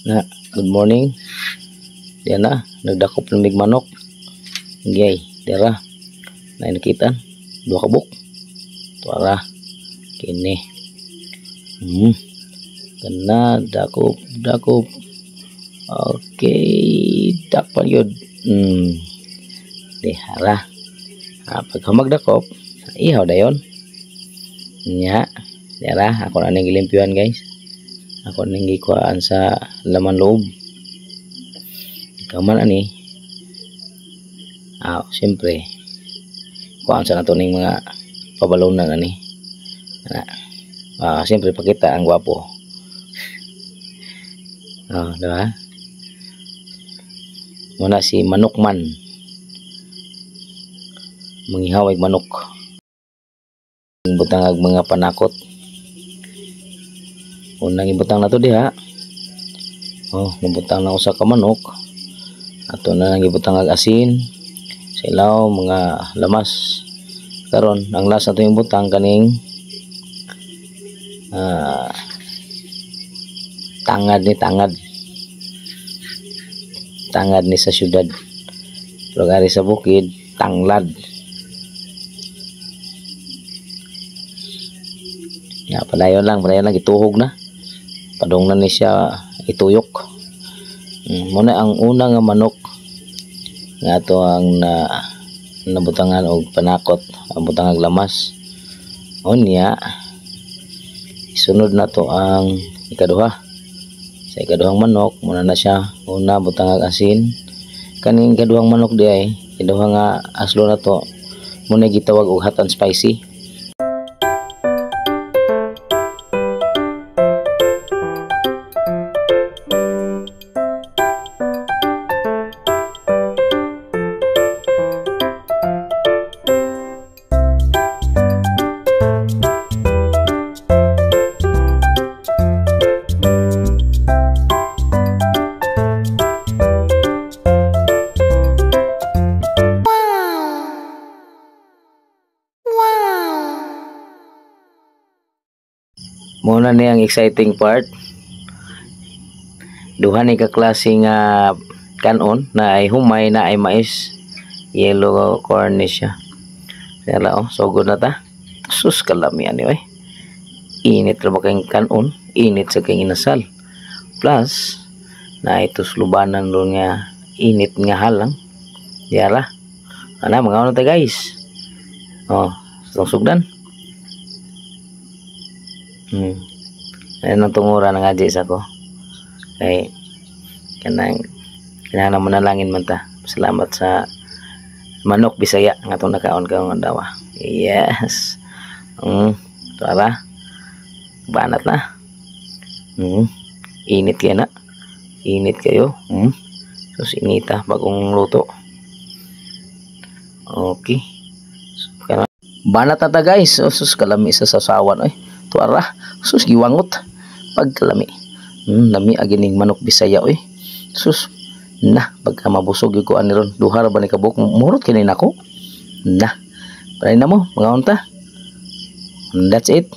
Na, good morning. Diyan na, nagdakop ng mig manok. Gay, dira. Na nakita, dua kabuk. Tuara. Kini. Kana dakop. Okay, dakpan yun. Dihara. Pag magdakop, ihaw dayon. Nya, dira, ako na nang gilimpyuan guys. Ako nang gikuhaan sa laman loob. Kaman ani. Siyempre. Kuhaan sa nato ning mga pabalonan ani. Siyempre pakita ang gwapo. Diba? Muna si Manokman. Manghihawig manok. Butang mga panakot. Unang ibutang na to diha. Nabutang na usa ka manok. Ato na nang ibutang ag asin. Sa ilaw mga lamas. Karon ang last na to yung butang kaning tangad ni sa syudad. Pero gari sa bukid tanglad. Padayon lang ituhog na. Padong na ni siya ituyok. Muna ang una nga manok nga to ang nabutangan og panakot, ang butangag lamas. Unya isunod na to ang ikaduha. Sa ikaduhang manok muna na siya una butangag asin. Kaning ikaduhang manok di ay ikaduha nga aslo na to muna gitawag og hot and spicy. Muna ni ang exciting part. Duha ni ka klase nga kanon na ay humay na ay mais. Yellow corn ni siya. Dala sugod na ta. Sus kalami ani oy. Init ra ba kay kanon? Init sa kay inasal. Plus na ito slubanan ron nga init nga halang. Yara. Ana mga ano ta guys. Sugdan. Ayan ang tungura ng adjis ako. Kay kinahanglan mo nalangin man ta. Salamat sa manok Bisaya nga itong nakaon ka ng dawa. Yes. Tara. Banat na. Init kayo na. Init kayo. Sus inita bagong luto. Okay. Banat na ta guys. Sus kalami sa sasawan. Tuara. Sus giwangot pagkalami. Lami agining manok Bisaya oy. Sus na pagka mabusog yung kuan niron duha ra ba ni kabuk murot kini nako na. Paray na mo mga unta. That's it.